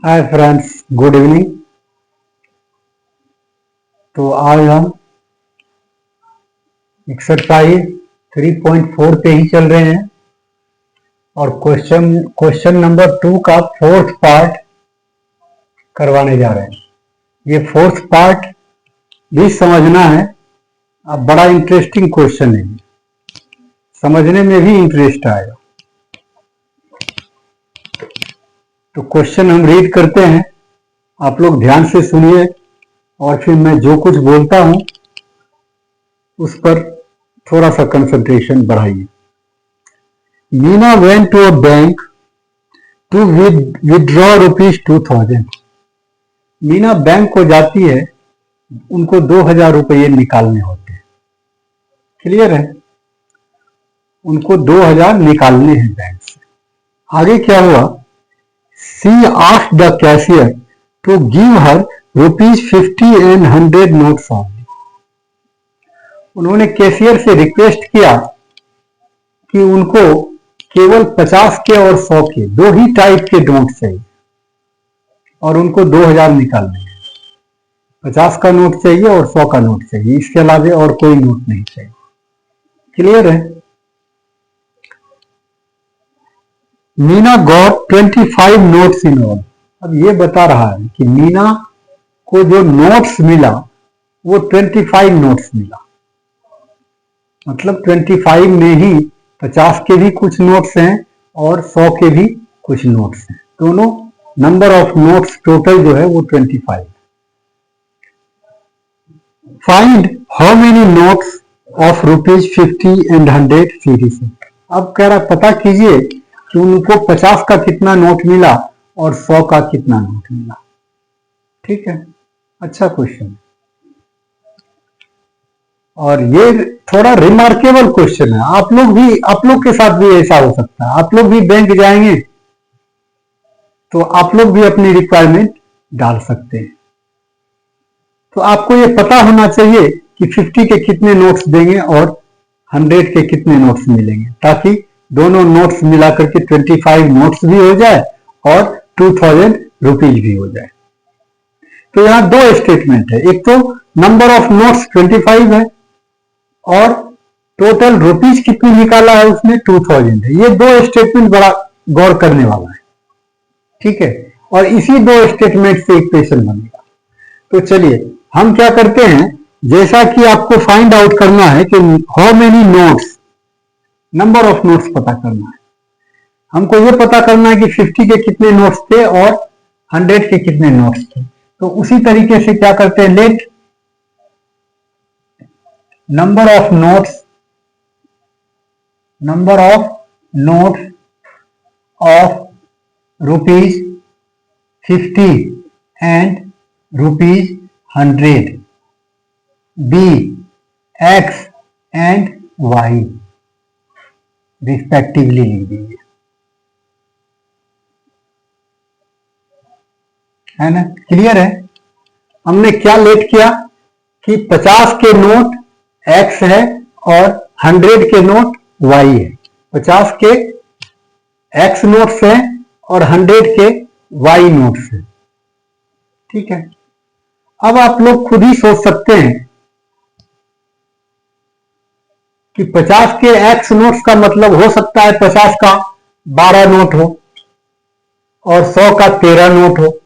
Hi friends, good evening. तो आज हम एक्सरसाइज 3.4 पे ही चल रहे हैं और क्वेश्चन नंबर 2 का फोर्थ पार्ट करवाने जा रहे हैं। ये फोर्थ पार्ट भी समझना है। अब बड़ा इंटरेस्टिंग क्वेश्चन है, समझने में भी इंटरेस्ट आएगा। तो क्वेश्चन हम रीड करते हैं, आप लोग ध्यान से सुनिए और फिर मैं जो कुछ बोलता हूं उस पर थोड़ा सा कंसंट्रेशन बढ़ाइए। Meena went to a bank to withdraw ₹2000। Meena bank को जाती है, उनको 2000 रुपये निकालने होते हैं। क्लियर है? उनको 2000 निकालने हैं बैंक से। आगे क्या हुआ? She asked the cashier to give her ₹50 and 100 notes only. उन्होंने कैशियर से रिक्वेस्ट किया कि उनको केवल 50 के और 100 के दो ही टाइप के नोट चाहिए और उनको 2000 निकालने हैं। 50 का नोट चाहिए और 100 का नोट चाहिए, इसके अलावा और कोई नोट नहीं चाहिए। क्लियर है? Meena got 25 notes in all. अब ये बता रहा है कि मीना को जो नोट्स मिला वो 25 नोट्स मिला, मतलब 25 में ही 50 के भी कुछ नोट्स हैं और 100 के भी कुछ नोट्स हैं। दोनों नंबर ऑफ नोट्स टोटल जो है वो 25। Find how many notes of ₹50 and 100 series. अब कह रहा पता कीजिए कि उनको 50 का कितना नोट मिला और 100 का कितना नोट मिला। ठीक है, अच्छा क्वेश्चन। और ये थोड़ा रिमार्केबल क्वेश्चन है। आप लोग के साथ भी ऐसा हो सकता है। आप लोग भी बैंक जाएंगे तो आप लोग भी अपनी रिक्वायरमेंट डाल सकते हैं। तो आपको ये पता होना चाहिए कि 50 के कितने नोट्स देंगे और 100 के कितने नोट्स मिलेंगे, ताकि दोनों नोट्स मिलाकर के 25 नोट्स भी हो जाए और 2000 रुपीज भी हो जाए। तो यहां दो स्टेटमेंट है, एक तो नंबर ऑफ नोट्स 25 है और टोटल रुपीज कितनी निकाला है उसने 2000 है। ये दो स्टेटमेंट बड़ा गौर करने वाला है। ठीक है, और इसी दो स्टेटमेंट से इक्वेशन बनेगा। तो चलिए हम क्या करते हैं, जैसा कि आपको फाइंड आउट करना है कि how many notes, number of notes पता करना है। हमको ये पता करना है कि 50 के कितने नोट्स थे और 100 के कितने नोट्स थे। तो उसी तरीके से क्या करते हैं, let number of notes of ₹50 and ₹100 be x and y respectively लिख दीजिए, है ना? क्लियर है? हमने क्या लेट किया कि 50 के नोट एक्स है और 100 के नोट वाई है। 50 के एक्स नोट्स हैं और 100 के वाई नोट्स हैं। ठीक है, अब आप लोग खुद ही सोच सकते हैं कि 50 के एक्स नोट्स का मतलब हो सकता है 50 का 12 नोट हो और 100 का 13 नोट हो।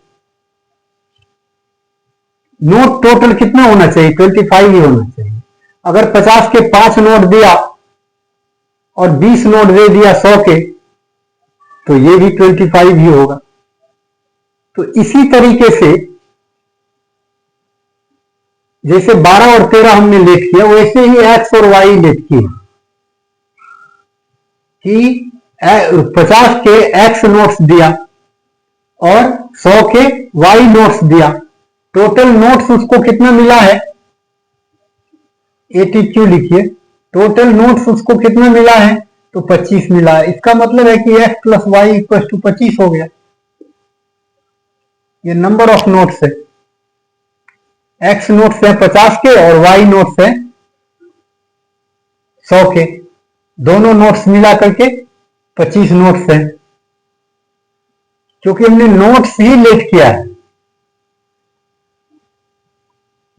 नोट टोटल कितना होना चाहिए? 25 ही होना चाहिए। अगर 50 के 5 नोट दिया और 20 नोट दे दिया 100 के, तो ये भी 25 ही होगा। तो इसी तरीके से जैसे 12 और 13 हमने लेट किया, वैसे ही एक्स और वाई लेट किया कि 50 के एक्स नोट्स दिया और 100 के वाई नोट्स दिया। टोटल नोट्स उसको कितना मिला है? 82 लिखिए। टोटल नोट्स उसको कितना मिला है? तो 25 मिला है। इसका मतलब है कि x plus y equal to 25 हो गया। ये नंबर ऑफ नोट्स है। x नोट्स है 50 के और y नोट्स है 100 के। दोनों नोट्स मिला करके 25 नोट्स हैं। क्योंकि हमने नोट्स ही लेट किया है।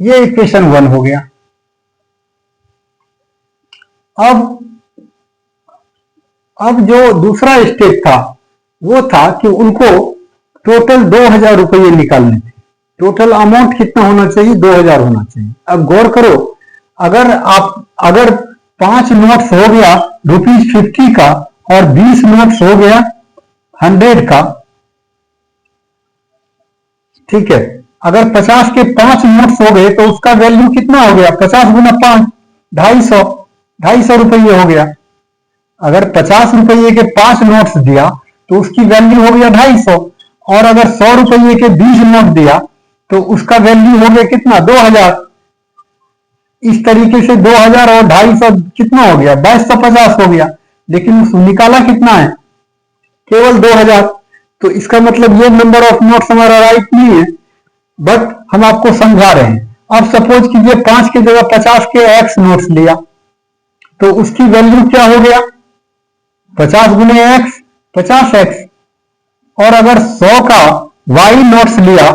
ये इक्वेशन 1 हो गया। अब जो दूसरा स्टेप था वो था कि उनको टोटल 2000 रुपये निकालने थे। टोटल अमाउंट कितना होना चाहिए? 2000 होना चाहिए। अब गौर करो, अगर 5 नोट्स हो गया ₹50 का और 20 नोट्स हो गया 100 का, ठीक है, अगर 50 के 5 नोट्स हो गए तो उसका वैल्यू कितना हो गया? 50 गुना 5, 250 रुपये हो गया। अगर 50 रुपये के 5 नोट्स दिया तो उसकी वैल्यू हो गया 250, और अगर 100 रुपये के 20 नोट दिया तो उसका वैल्यू हो गया कितना? 2000। इस तरीके से 2000 और 250 कितना हो गया? 2250 हो गया। लेकिन निकाला कितना है? केवल 2000। तो इसका मतलब ये नंबर ऑफ नोट्स हमारा राइट नहीं है, बट हम आपको समझा रहे हैं। अब सपोज कीजिए 5 की जगह 50 के एक्स नोट्स लिया तो उसकी वैल्यू क्या हो गया? 50 गुने एक्स 50x। और अगर 100 का y नोट्स लिया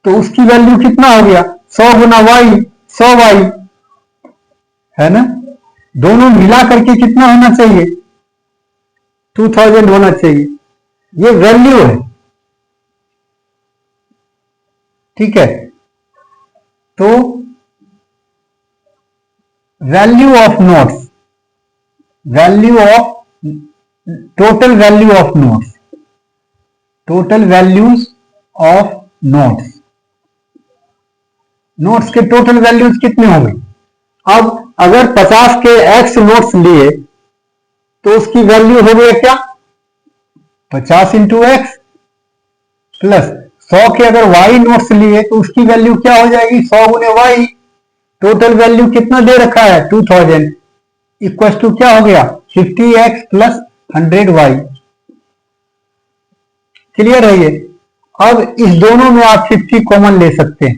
तो उसकी वैल्यू कितना हो गया? 100 गुना y 100y, है ना? दोनों मिला करके कितना होना चाहिए? 2000 होना चाहिए। ये वैल्यू है, ठीक है। तो value of notes, value of total value of notes, total values of notes, notes के टोटल वैल्यूज कितने होंगे? अब अगर 50 के एक्स नोट्स लिए तो उसकी वैल्यू हो गया क्या? 50 इंटू एक्स, प्लस 100 के अगर वाई नोट्स लिए तो उसकी वैल्यू क्या हो जाएगी? 100 गुने वाई। टोटल वैल्यू कितना दे रखा है? 2000, इक्वल टू क्या हो गया? 50x plus 100y। क्लियर है ये? अब इस दोनों में आप 50 कॉमन ले सकते हैं।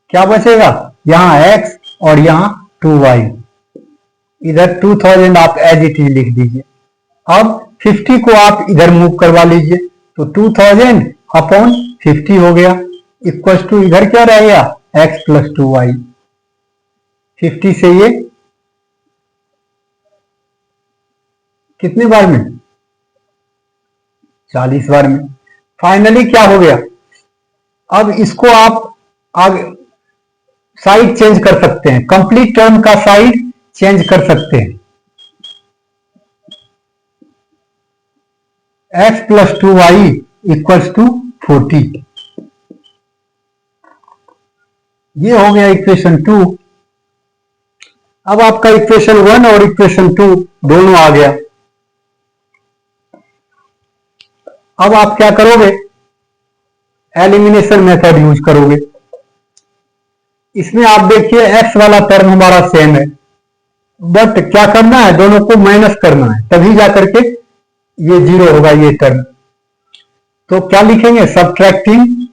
क्या बचेगा? यहां x और यहां 2y। इधर 2000 आप एज इट इज लिख दीजिए। अब 50 को आप इधर मूव करवा लीजिए तो 2000 अपॉन 50 हो गया, इक्वल टू इधर क्या रहेगा? x plus 2y। 50 से ये कितने बार में? 40 बार में। फाइनली क्या हो गया? अब इसको आप आगे साइड चेंज कर सकते हैं, कंप्लीट टर्म का साइड चेंज कर सकते हैं। x plus 2y equals to 40। ये हो गया इक्वेशन 2। अब आपका इक्वेशन 1 और इक्वेशन 2 दोनों आ गया। अब आप क्या करोगे? एलिमिनेशन मेथड यूज करोगे। इसमें आप देखिए x वाला टर्म हमारा सेम है, बट क्या करना है? दोनों को माइनस करना है, तभी जाकर के ये 0 होगा ये टर्म। तो क्या लिखेंगे? Subtracting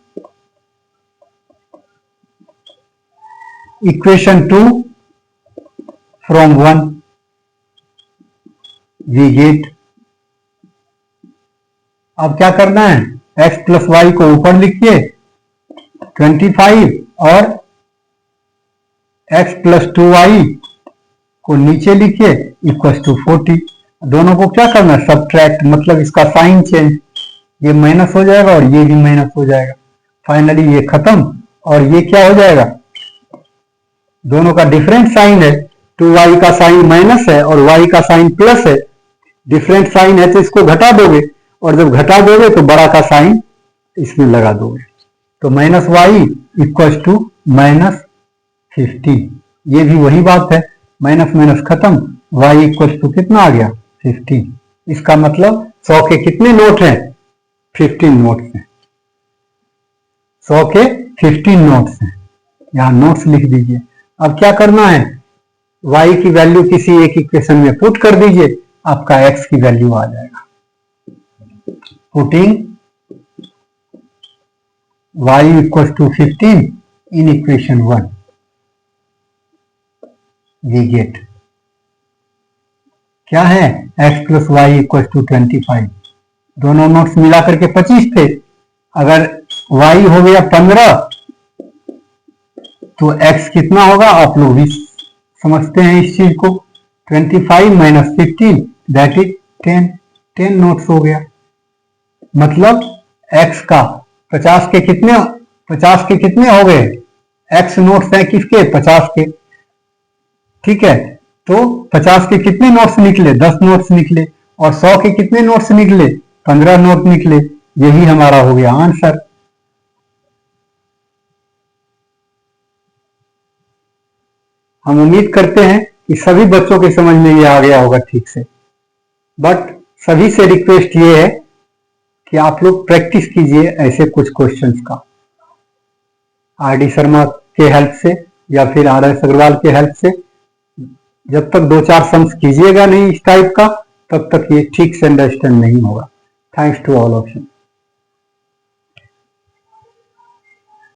equation 2 from 1 we get. अब क्या करना है? x प्लस वाई को ऊपर लिखिए 25 और x प्लस 2y को नीचे लिखिए इक्वल टू 40। दोनों को क्या करना है? सब्ट्रैक्ट, मतलब इसका साइन चेंज। ये माइनस हो जाएगा और ये भी माइनस हो जाएगा। फाइनली ये खत्म और ये क्या हो जाएगा? दोनों का डिफरेंट साइन है, 2y का साइन माइनस है और y का साइन प्लस है। डिफरेंट साइन है तो इसको घटा दोगे, और जब घटा दोगे तो बड़ा का साइन इसमें लगा दोगे। तो minus y equal to minus 50। ये भी वही बात है, माइनस माइनस खत्म, y इक्वल टू कितना आ गया? 50। इसका मतलब 100 के कितने नोट हैं? 15 नोट्स हैं। 100 के 15 नोट्स हैं। यहां नोट्स लिख दीजिए। अब क्या करना है? y की वैल्यू किसी एक इक्वेशन में पुट कर दीजिए, आपका x की वैल्यू आ जाएगा। Putting y equal to 15 in equation 1 we get क्या है? x plus y equal to 25। दोनों नोट्स मिलाकर के 25 थे, अगर y हो गया 15 तो x कितना होगा, आप लोग भी समझते हैं इस चीज को। 25 माइनस 15 दैट इज 10। 10 नोट्स हो गया, मतलब x का 50 के कितने हो गए, x नोट्स हैं किसके, 50 के। ठीक है, तो 50 के कितने नोट्स निकले, 10 नोट्स निकले, और 100 के कितने नोट्स निकले, 15 नोट निकले। यही हमारा हो गया आंसर। हम उम्मीद करते हैं कि सभी बच्चों के समझ में ये आ गया होगा ठीक से, बट सभी से रिक्वेस्ट ये है कि आप लोग प्रैक्टिस कीजिए ऐसे कुछ क्वेश्चंस का, आर.डी. शर्मा के हेल्प से या फिर आर.एस. अग्रवाल के हेल्प से। जब तक 2-4 सम्स कीजिएगा नहीं इस टाइप का, तब तक ये ठीक से अंडरस्टैंड नहीं होगा। Thanks to all of you.